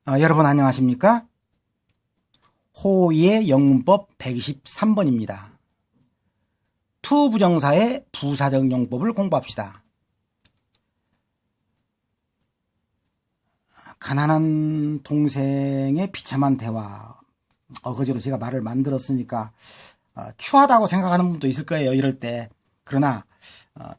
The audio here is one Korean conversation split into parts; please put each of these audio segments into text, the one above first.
여러분 안녕하십니까? 호의의 영문법 123번입니다. 투 부정사의 부사적 용법을 공부합시다. 가난한 동생의 비참한 대화. 어거지로 제가 말을 만들었으니까 추하다고 생각하는 분도 있을 거예요, 이럴 때. 그러나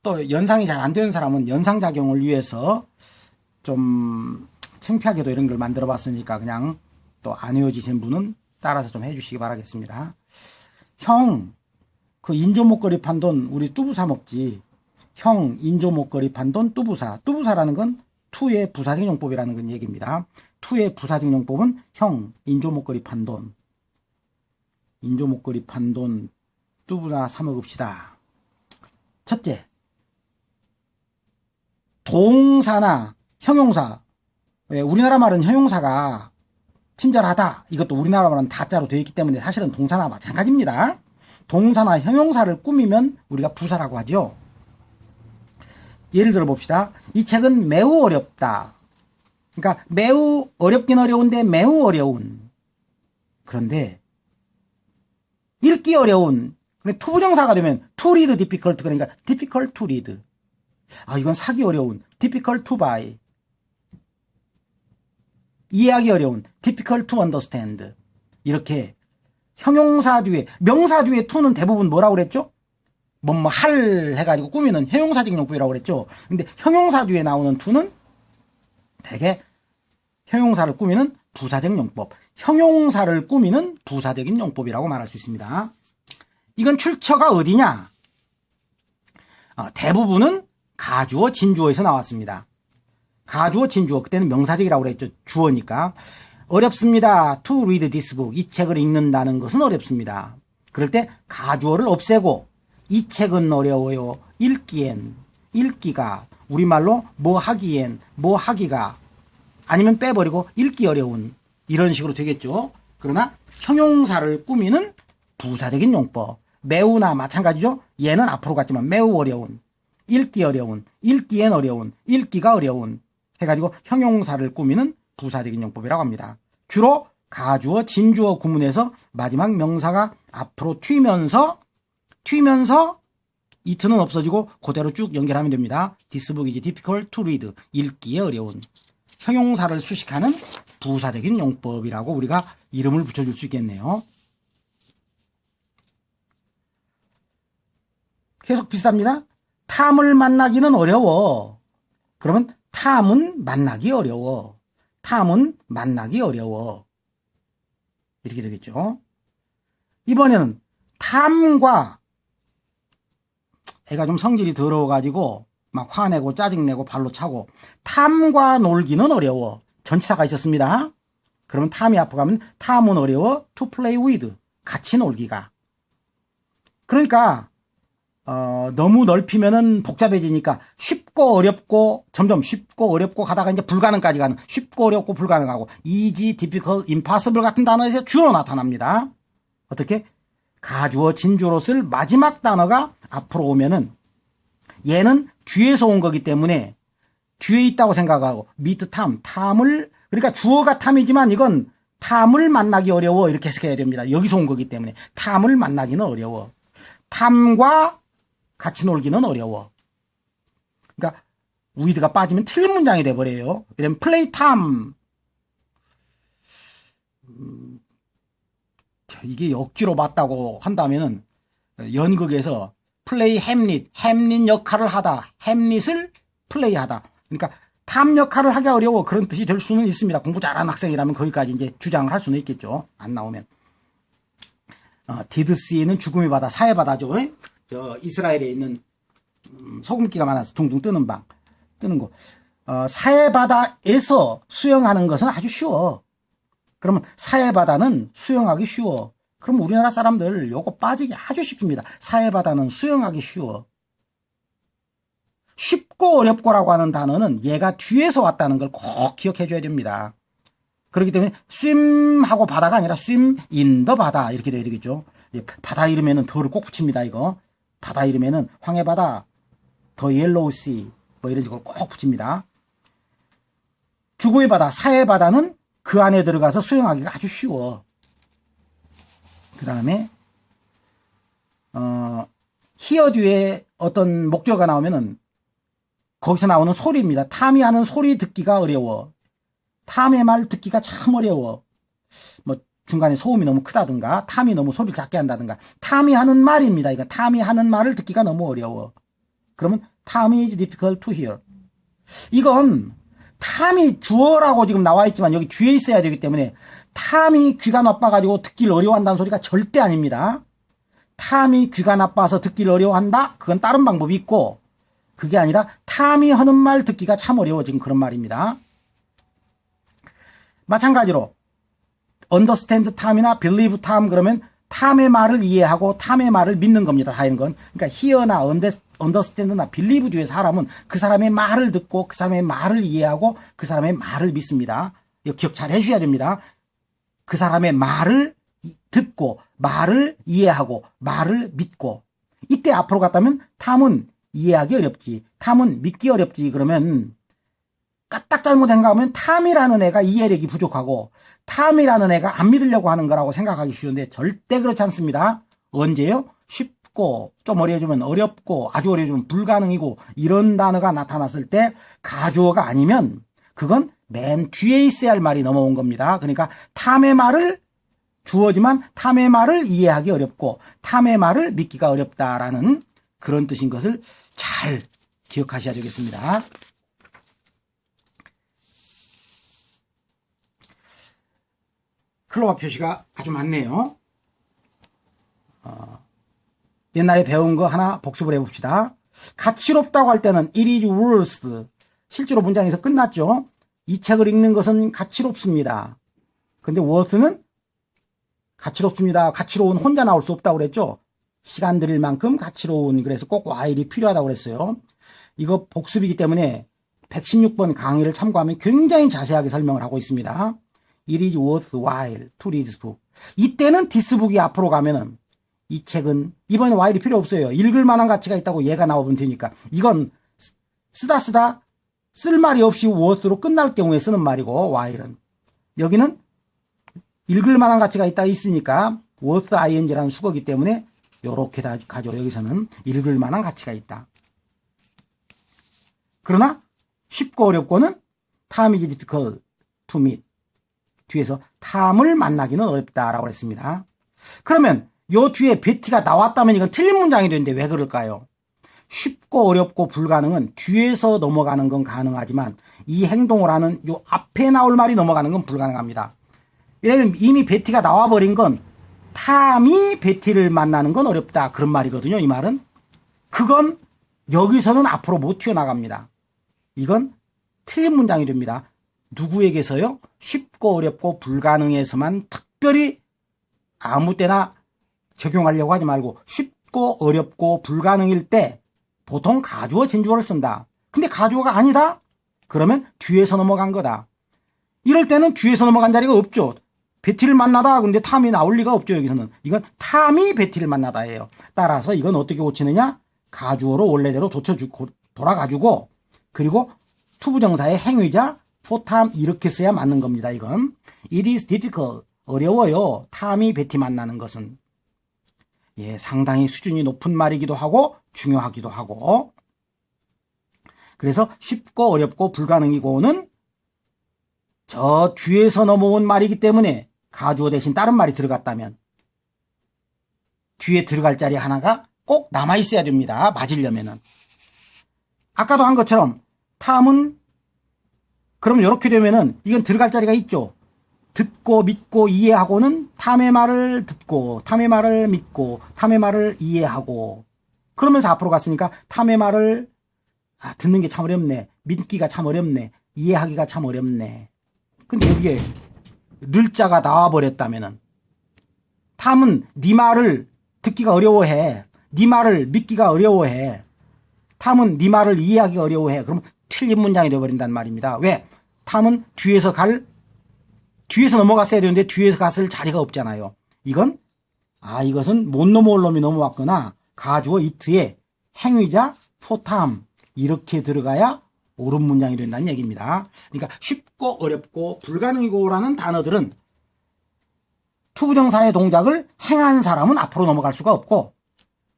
또 연상이 잘 안 되는 사람은 연상작용을 위해서 좀 창피하게도 이런 걸 만들어 봤으니까 그냥 또 안 외워지신 분은 따라서 좀 해주시기 바라겠습니다. 형, 그 인조 목걸이 판 돈 우리 뚜부사 먹지. 형, 인조 목걸이 판 돈 뚜부사. 뚜부사라는 건 투의 부사적 용법이라는 건 얘기입니다. 투의 부사적 용법은 형, 인조 목걸이 판 돈. 인조 목걸이 판 돈 뚜부사 사 먹읍시다. 첫째, 동사나 형용사. 왜 우리나라 말은 형용사가 친절하다. 이것도 우리나라 말은 다자로 되어 있기 때문에 사실은 동사나 마찬가지입니다. 동사나 형용사를 꾸미면 우리가 부사라고 하죠. 예를 들어 봅시다. 이 책은 매우 어렵다. 그러니까 매우 어렵긴 어려운데 매우 어려운. 그런데 읽기 어려운. 투부정사가 되면 to read difficult. 그러니까 difficult to read. 이건 사기 어려운. difficult to buy. 이해하기 어려운 difficult to understand. 이렇게 형용사 뒤에, 명사 뒤에 to는 대부분 뭐라고 그랬죠? 할 해가지고 꾸미는 형용사적 용법이라고 그랬죠. 근데 형용사 뒤에 나오는 to는 대개 형용사를 꾸미는 부사적 용법, 형용사를 꾸미는 부사적인 용법이라고 말할 수 있습니다. 이건 출처가 어디냐? 대부분은 가주어, 진주어에서 나왔습니다. 가주어, 진주어. 그때는 명사적이라고 그랬죠. 주어니까. 어렵습니다. To read this book. 이 책을 읽는다는 것은 어렵습니다. 그럴 때 가주어를 없애고 이 책은 어려워요. 읽기엔, 읽기가, 우리말로 뭐 하기엔, 뭐 하기가, 아니면 빼버리고 읽기 어려운, 이런 식으로 되겠죠. 그러나 형용사를 꾸미는 부사적인 용법. 매우나 마찬가지죠. 얘는 앞으로 갔지만 매우 어려운, 읽기 어려운, 읽기엔 어려운, 읽기가 어려운 해가지고 형용사를 꾸미는 부사적인 용법이라고 합니다. 주로 가주어, 진주어 구문에서 마지막 명사가 앞으로 튀면서 이트는 없어지고 그대로 쭉 연결하면 됩니다. This book is difficult to read. 읽기에 어려운. 형용사를 수식하는 부사적인 용법이라고 우리가 이름을 붙여줄 수 있겠네요. 계속 비슷합니다. 탐을 만나기는 어려워. 그러면 탐은 만나기 어려워. 탐은 만나기 어려워. 이렇게 되겠죠. 이번에는 탐과, 애가 좀 성질이 더러워가지고 막 화내고 짜증내고 발로 차고, 탐과 놀기는 어려워. 전치사가 있었습니다. 그러면 탐이 앞으로 가면 탐은 어려워. to play with. 같이 놀기가. 그러니까 너무 넓히면은 복잡해지니까 쉽고 어렵고, 점점 쉽고 어렵고 가다가 이제 불가능까지 가는, 쉽고 어렵고 불가능하고, easy, difficult, impossible 같은 단어에서 주로 나타납니다. 어떻게? 가주어, 진주어로 쓸 마지막 단어가 앞으로 오면은 얘는 뒤에서 온 거기 때문에 뒤에 있다고 생각하고, meet 탐, 탐을, 그러니까 주어가 탐이지만 이건 탐을 만나기 어려워, 이렇게 해석해야 됩니다. 여기서 온 거기 때문에 탐을 만나기는 어려워. 탐과 같이 놀기는 어려워. 그러니까 위드가 빠지면 틀린 문장이 돼버려요. 이러면 플레이 탐. 이게 억지로 맞다고 한다면은 연극에서 플레이 햄릿, 햄릿 역할을 하다, 햄릿을 플레이하다. 그러니까 탐 역할을 하기 어려워, 그런 뜻이 될 수는 있습니다. 공부 잘하는 학생이라면 거기까지 이제 주장을 할 수는 있겠죠. 안 나오면. 디드시는 죽음의 바다, 사해 바다죠. 저 이스라엘에 있는 소금기가 많아서 둥둥 뜨는 거. 사해 바다에서 수영하는 것은 아주 쉬워. 그러면 사해 바다는 수영하기 쉬워. 그럼 우리나라 사람들 요거 빠지기 아주 쉽습니다. 사해 바다는 수영하기 쉬워. 쉽고 어렵고라고 하는 단어는 얘가 뒤에서 왔다는 걸 꼭 기억해 줘야 됩니다. 그렇기 때문에 swim하고 바다가 아니라 swim in the 바다, 이렇게 돼야 되겠죠. 바다 이름에는 더를 꼭 붙입니다. 이거 바다 이름에는 황해바다, 더 옐로우 씨, 뭐 이런 식으로 꼭 붙입니다. 죽음의 바다, 사해 바다는 그 안에 들어가서 수용하기가 아주 쉬워. 그 다음에 here 뒤에 어떤 목적어가 나오면은 거기서 나오는 소리입니다. 탐이 하는 소리 듣기가 어려워. 탐의 말 듣기가 참 어려워. 뭐 중간에 소음이 너무 크다든가 탐이 너무 소리를 작게 한다든가 탐이 하는 말입니다. 이거 탐이 하는 말을 듣기가 너무 어려워. 그러면 탐이 is difficult to hear. 이건 탐이 주어라고 지금 나와 있지만 여기 뒤에 있어야 되기 때문에 탐이 귀가 나빠가지고 듣기를 어려워한다는 소리가 절대 아닙니다. 탐이 귀가 나빠서 듣기를 어려워한다? 그건 다른 방법이 있고 그게 아니라 탐이 하는 말 듣기가 참 어려워 지금 그런 말입니다. 마찬가지로 understand 탐이나 believe 탐 그러면 탐의 말을 이해하고 탐의 말을 믿는 겁니다. 하는 건. 그러니까 hear나 understand나 believe 뒤에 사람은 그 사람의 말을 듣고 그 사람의 말을 이해하고 그 사람의 말을 믿습니다. 이거 기억 잘 해주셔야 됩니다. 그 사람의 말을 듣고 말을 이해하고 말을 믿고 이때 앞으로 갔다면 탐은 이해하기 어렵지 탐은 믿기 어렵지 그러면 까딱 잘못한가 하면 탐이라는 애가 이해력이 부족하고 탐이라는 애가 안 믿으려고 하는 거라고 생각하기 쉬운데 절대 그렇지 않습니다. 언제요? 쉽고 좀 어려워지면 어렵고 아주 어려워지면 불가능이고 이런 단어가 나타났을 때 가주어가 아니면 그건 맨 뒤에 있어야 할 말이 넘어온 겁니다. 그러니까 탐의 말을 주어지만 탐의 말을 이해하기 어렵고 탐의 말을 믿기가 어렵다라는 그런 뜻인 것을 잘 기억하셔야 되겠습니다. 클로바 표시가 아주 많네요. 옛날에 배운 거 하나 복습을 해봅시다. 가치롭다고 할 때는 it is worth. 실제로 문장에서 끝났죠. 이 책을 읽는 것은 가치롭습니다. 근데 worth는 가치롭습니다. 가치로운 혼자 나올 수 없다고 그랬죠. 시간 들일 만큼 가치로운 그래서 꼭 while이 필요하다고 그랬어요. 이거 복습이기 때문에 116번 강의를 참고하면 굉장히 자세하게 설명을 하고 있습니다. It is worthwhile to read this book. 이때는 this book이 앞으로 가면은 이 책은 이번에 while이 필요 없어요. 읽을 만한 가치가 있다고 얘가 나오면 되니까. 이건 쓰다 쓸 말이 없이 worth로 끝날 경우에 쓰는 말이고 while은. 여기는 읽을 만한 가치가 있다 있으니까 worth ing라는 수거기 때문에 요렇게 다 가죠. 여기서는 읽을 만한 가치가 있다. 그러나 쉽고 어렵고는 time is difficult to meet. 뒤에서 탐을 만나기는 어렵다라고 했습니다. 그러면 요 뒤에 베티가 나왔다면 이건 틀린 문장이 되는데 왜 그럴까요? 쉽고 어렵고 불가능은 뒤에서 넘어가는 건 가능하지만 이 행동을 하는 요 앞에 나올 말이 넘어가는 건 불가능합니다. 왜냐면 이미 베티가 나와버린 건 탐이 베티를 만나는 건 어렵다 그런 말이거든요. 이 말은. 그건 여기서는 앞으로 못 튀어나갑니다. 이건 틀린 문장이 됩니다. 누구에게서요? 쉽고 어렵고 불가능해서만 특별히 아무 때나 적용하려고 하지 말고 쉽고 어렵고 불가능일 때 보통 가주어 진주어를 쓴다. 근데 가주어가 아니다? 그러면 뒤에서 넘어간 거다. 이럴 때는 뒤에서 넘어간 자리가 없죠. 베티를 만나다 근데 탐이 나올 리가 없죠. 여기서는. 이건 탐이 베티를 만나다예요. 따라서 이건 어떻게 고치느냐? 가주어로 원래대로 돌아가지고 그리고 투부정사의 행위자 for time 이렇게 써야 맞는 겁니다. 이건 it is difficult 어려워요. 탐이 베티 만나는 것은 예 상당히 수준이 높은 말이기도 하고 중요하기도 하고 그래서 쉽고 어렵고 불가능이고는 저 뒤에서 넘어온 말이기 때문에 가주어 대신 다른 말이 들어갔다면 뒤에 들어갈 자리 하나가 꼭 남아있어야 됩니다. 맞으려면은. 아까도 한 것처럼 탐은 그럼 이렇게 되면은 이건 들어갈 자리가 있죠. 듣고 믿고 이해하고는 탐의 말을 듣고 탐의 말을 믿고 탐의 말을 이해하고 그러면서 앞으로 갔으니까 탐의 말을 듣는 게 참 어렵네. 믿기가 참 어렵네. 이해하기가 참 어렵네. 근데 여기에 늘자가 나와버렸다면은 탐은 네 말을 듣기가 어려워해. 네 말을 믿기가 어려워해. 탐은 네 말을 이해하기가 어려워해. 그럼 틀린 문장이 되어버린단 말입니다. 왜? 탐은 뒤에서 넘어갔어야 되는데 뒤에서 갔을 자리가 없잖아요. 이것은 못 넘어올 놈이 넘어왔거나 가주어 it에 행위자 for 탐 이렇게 들어가야 옳은 문장이 된다는 얘기입니다. 그러니까 쉽고 어렵고 불가능이고라는 단어들은 투부정사의 동작을 행한 사람은 앞으로 넘어갈 수가 없고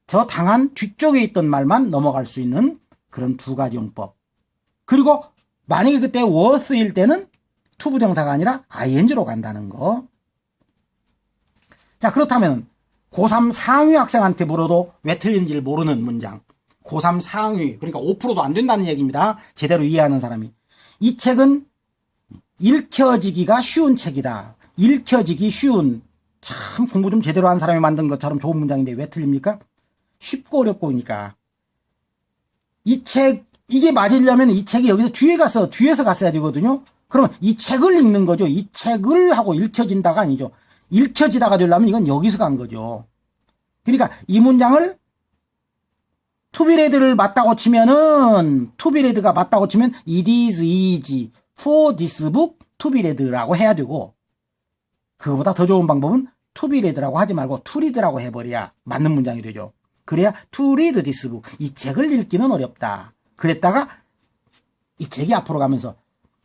저 당한 뒤쪽에 있던 말만 넘어갈 수 있는 그런 두 가지 용법. 그리고 만약에 그때 worth일 때는 투부정사가 아니라 ing로 간다는 거. 자, 그렇다면 고3 상위 학생한테 물어도 왜 틀린지를 모르는 문장. 고3 상위, 그러니까 5%도 안 된다는 얘기입니다. 제대로 이해하는 사람이. 이 책은 읽혀지기가 쉬운 책이다. 읽혀지기 쉬운, 참 공부 좀 제대로 한 사람이 만든 것처럼 좋은 문장인데 왜 틀립니까? 쉽고 어렵고니까. 이 책, 이게 맞으려면 이 책이 여기서 뒤에서 갔어야 되거든요. 그러면 이 책을 읽는 거죠. 이 책을 하고 읽혀진다가 아니죠. 읽혀지다가 되려면 이건 여기서 간 거죠. 그러니까 이 문장을 투비레드를 맞다고 치면은 투비레드가 맞다고 치면 it is easy for this book to be read라고 해야 되고 그거보다 더 좋은 방법은 to be read라고 하지 말고 to read라고 해버려야 맞는 문장이 되죠. 그래야 to read this book 이 책을 읽기는 어렵다. 그랬다가 이 책이 앞으로 가면서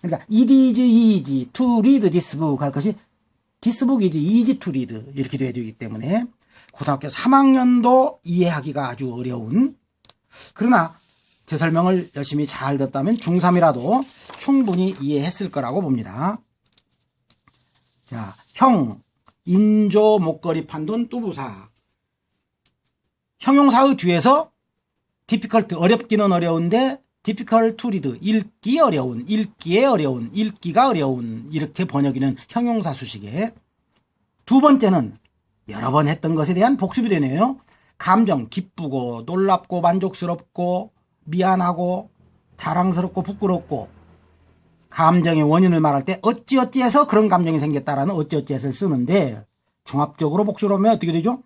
그러니까 it is easy to read this book 할 것이 this book is easy to read 이렇게 돼야 되기 때문에 고등학교 3학년도 이해하기가 아주 어려운 그러나 제 설명을 열심히 잘 듣다면 중3이라도 충분히 이해했을 거라고 봅니다. 자, 형, 인조, 목걸이, 판돈, 뚜부사. 형용사의 뒤에서 difficult, 어렵기는 어려운데 difficult to read, 읽기 어려운, 읽기에 어려운, 읽기가 어려운 이렇게 번역이는 형용사 수식에 두 번째는 여러 번 했던 것에 대한 복습이 되네요. 감정, 기쁘고 놀랍고 만족스럽고 미안하고 자랑스럽고 부끄럽고 감정의 원인을 말할 때 어찌어찌해서 그런 감정이 생겼다라는 어찌어찌해서를 쓰는데 종합적으로 복습을 하면 어떻게 되죠?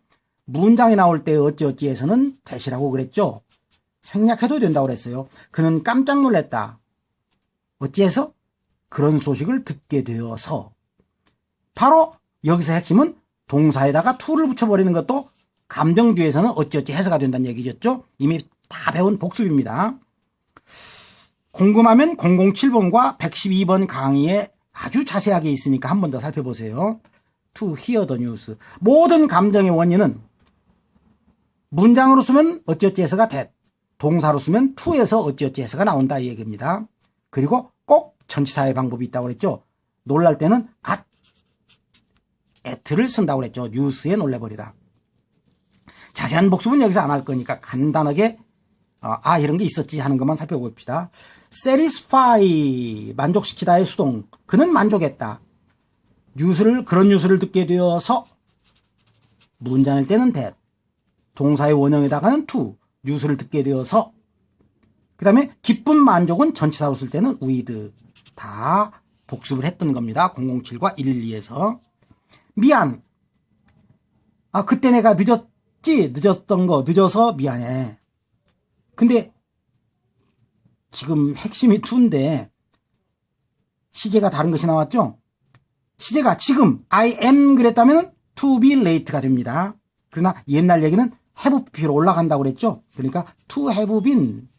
문장이 나올 때 어찌어찌해서는 대시라고 그랬죠. 생략해도 된다고 그랬어요. 그는 깜짝 놀랐다. 어찌해서? 그런 소식을 듣게 되어서. 바로 여기서 핵심은 동사에다가 to를 붙여버리는 것도 감정 뒤에서는 어찌어찌 해서가 된다는 얘기겠죠. 이미 다 배운 복습입니다. 궁금하면 007번과 112번 강의에 아주 자세하게 있으니까 한 번 더 살펴보세요. To hear the news. 모든 감정의 원인은 문장으로 쓰면 어찌어찌 해서가 that, 동사로 쓰면 to에서 어찌어찌 해서가 나온다 이 얘기입니다. 그리고 꼭 전치사의 방법이 있다고 그랬죠. 놀랄 때는 at, at를 쓴다고 그랬죠. news에 놀래버리다. 자세한 복습은 여기서 안 할 거니까 간단하게 이런 게 있었지 하는 것만 살펴봅시다. satisfy, 만족시키다의 수동. 그는 만족했다. 그런 뉴스를 듣게 되어서 문장일 때는 that, 동사의 원형에다가는 to, 뉴스를 듣게 되어서 그 다음에 기쁜 만족은 전치사로 쓸 때는 with. 다 복습을 했던 겁니다. 007과 112에서. 미안. 그때 내가 늦어서 미안해. 근데 지금 핵심이 to인데 시제가 다른 것이 나왔죠? 시제가 지금 I am 그랬다면 to be late가 됩니다. 그러나 옛날 얘기는 have be로 올라간다고 그랬죠? 그러니까 to have been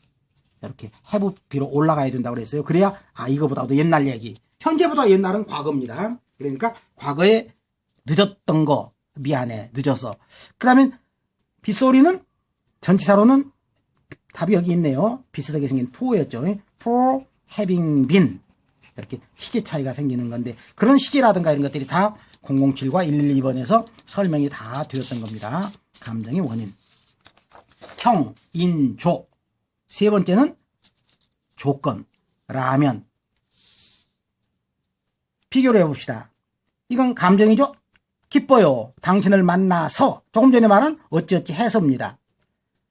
이렇게 have be로 올라가야 된다고 그랬어요. 그래야 이거보다도 옛날 얘기. 현재보다 옛날은 과거입니다. 그러니까 과거에 늦었던 거 미안해 늦어서. 그러면 빗소리는 전치사로는 답이 여기 있네요. 비슷하게 생긴 for였죠. for having been 이렇게 시제 차이가 생기는 건데 그런 시제라든가 이런 것들이 다 007과 112번에서 설명이 다 되었던 겁니다. 감정의 원인. 형, 인, 조. 세 번째는 조건, 라면. 비교를 해봅시다. 이건 감정이죠. 기뻐요. 당신을 만나서. 조금 전에 말한 어찌어찌 해서입니다.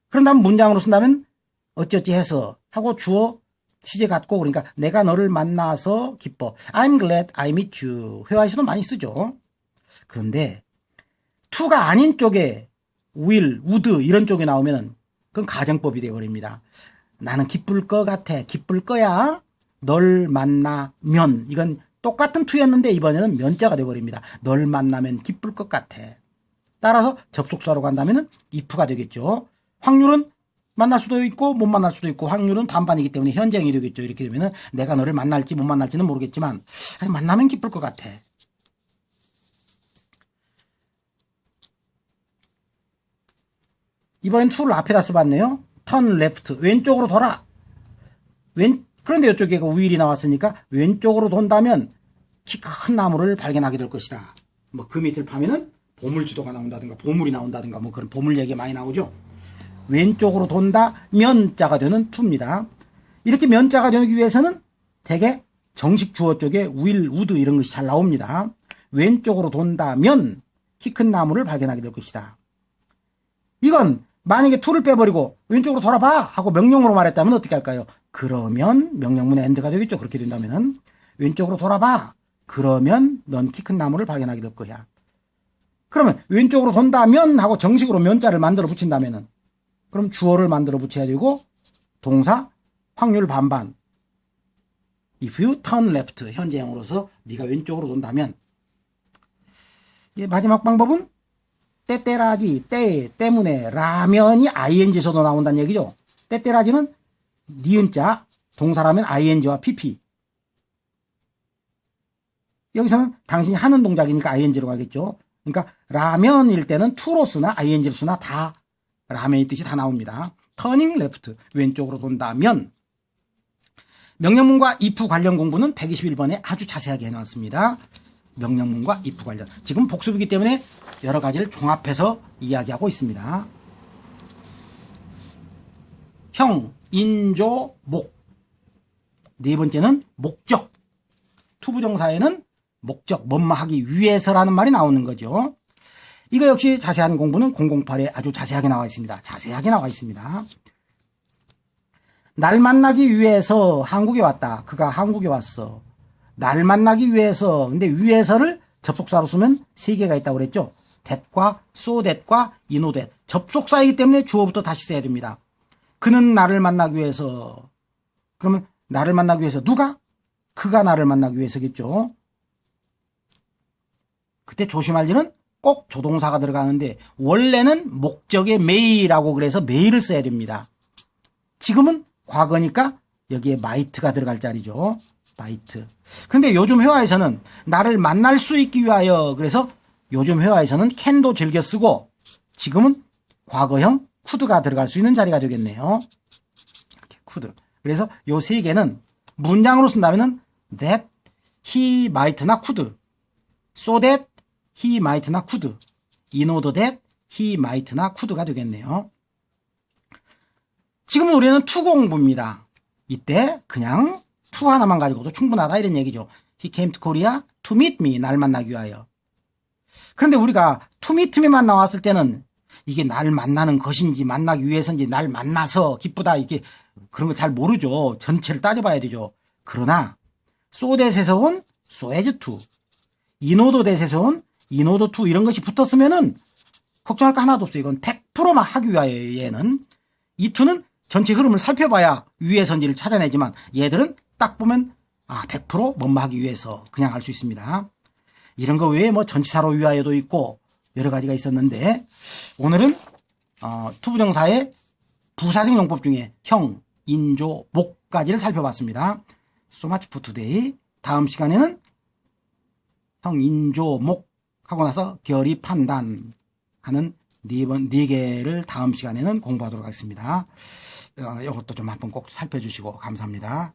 그런 다음 문장으로 쓴다면 어찌어찌 해서 하고 주어 시제 같고 그러니까 내가 너를 만나서 기뻐. I'm glad I met you. 회화에서도 많이 쓰죠. 그런데 to가 아닌 쪽에 will, would 이런 쪽에 나오면 그건 가정법이 되어버립니다. 나는 기쁠 것 같아. 기쁠 거야. 널 만나면 이건 똑같은 to였는데 이번에는 면자가 되어버립니다. 널 만나면 기쁠 것 같아. 따라서 접속사로 간다면 if가 되겠죠. 확률은 만날 수도 있고 못 만날 수도 있고 확률은 반반이기 때문에 현재형이 되겠죠. 이렇게 되면은 내가 너를 만날지 못 만날지는 모르겠지만 만나면 기쁠 것 같아. 이번엔 to를 앞에다 써봤네요. turn left, 왼쪽으로 돌아. 그런데 이쪽에 wheel이 나왔으니까 왼쪽으로 돈다면 키 큰 나무를 발견하게 될 것이다. 뭐 그 밑을 파면은 보물지도가 나온다든가 보물이 나온다든가 뭐 그런 보물 얘기 많이 나오죠. 왼쪽으로 돈다 면자가 되는 to입니다. 이렇게 면자가 되기 위해서는 대개 정식 주어 쪽에 will, would 이런 것이 잘 나옵니다. 왼쪽으로 돈다면 키 큰 나무를 발견하게 될 것이다. 이건 만약에 to를 빼버리고 왼쪽으로 돌아봐 하고 명령으로 말했다면 어떻게 할까요? 그러면 명령문의 end가 되겠죠. 그렇게 된다면은 왼쪽으로 돌아봐. 그러면 넌 키 큰 나무를 발견하게 될 거야. 그러면 왼쪽으로 돈다면 하고 정식으로 면자를 만들어 붙인다면은 그럼 주어를 만들어 붙여야 되고 동사 확률 반반. If you turn left 현재형으로서 네가 왼쪽으로 돈다면 마지막 방법은 때때라지 때문에 라면이 ing에서도 나온다는 얘기죠. 때때라지는 니은자 동사라면 ing와 pp. 여기서는 당신이 하는 동작이니까 ing로 가겠죠. 그러니까 라면일 때는 to로 쓰나 ing를 쓰나 다 라면의 뜻이 다 나옵니다. turning left 왼쪽으로 돈다면. 명령문과 if 관련 공부는 121번에 아주 자세하게 해놨습니다. 명령문과 if 관련. 지금 복습이기 때문에 여러 가지를 종합해서 이야기하고 있습니다. 형, 인조, 목. 네 번째는 목적. 투부정사에는 목적, 뭐뭐 하기 위해서라는 말이 나오는 거죠. 이거 역시 자세한 공부는 008에 아주 자세하게 나와 있습니다. 자세하게 나와 있습니다. 날 만나기 위해서 한국에 왔다. 그가 한국에 왔어. 날 만나기 위해서. 근데 위해서를 접속사로 쓰면 세 개가 있다고 그랬죠. that과 so that과 you know that. 접속사이기 때문에 주어부터 다시 써야 됩니다. 그는 나를 만나기 위해서. 그러면 나를 만나기 위해서 누가? 그가 나를 만나기 위해서겠죠. 그때 조심할 일은 꼭 조동사가 들어가는데 원래는 목적의 may라고 그래서 may를 써야 됩니다. 지금은 과거니까 여기에 might가 들어갈 자리죠. might. 근데 요즘 회화에서는 나를 만날 수 있기 위하여 그래서 요즘 회화에서는 can도 즐겨 쓰고 지금은 과거형 could가 들어갈 수 있는 자리가 되겠네요. 이렇게 could. 그래서 요 세 개는 문장으로 쓴다면은 that he might나 could, so that he might나 could, in order that he might나 could가 되겠네요. 지금 우리는 to 공부입니다. 이때 그냥 to 하나만 가지고도 충분하다 이런 얘기죠. He came to Korea to meet me. 날 만나기 위하여. 그런데 우리가 to meet me만 나왔을 때는 이게 날 만나는 것인지 만나기 위해서인지 날 만나서 기쁘다 이게 그런 거 잘 모르죠. 전체를 따져봐야 되죠. 그러나 so that에서 온 so as to, in order that에서 온 in order to 이런 것이 붙었으면은 걱정할 거 하나도 없어요. 이건 100%만 하기 위하여 얘는. 이 to는 전체 흐름을 살펴봐야 위해서인지를 찾아내지만 얘들은 딱 보면 100% 뭐뭐 하기 위해서 그냥 할 수 있습니다. 이런 거 외에 뭐 전치사로 위하여도 있고 여러 가지가 있었는데 오늘은 투부정사의 부사적 용법 중에 형, 인조, 목까지를 살펴봤습니다. So much for today. 다음 시간에는 형, 인조, 목 하고 나서 결의, 판단 하는 네 개를 다음 시간에는 공부하도록 하겠습니다. 이것도 좀 한번 꼭 살펴주시고 감사합니다.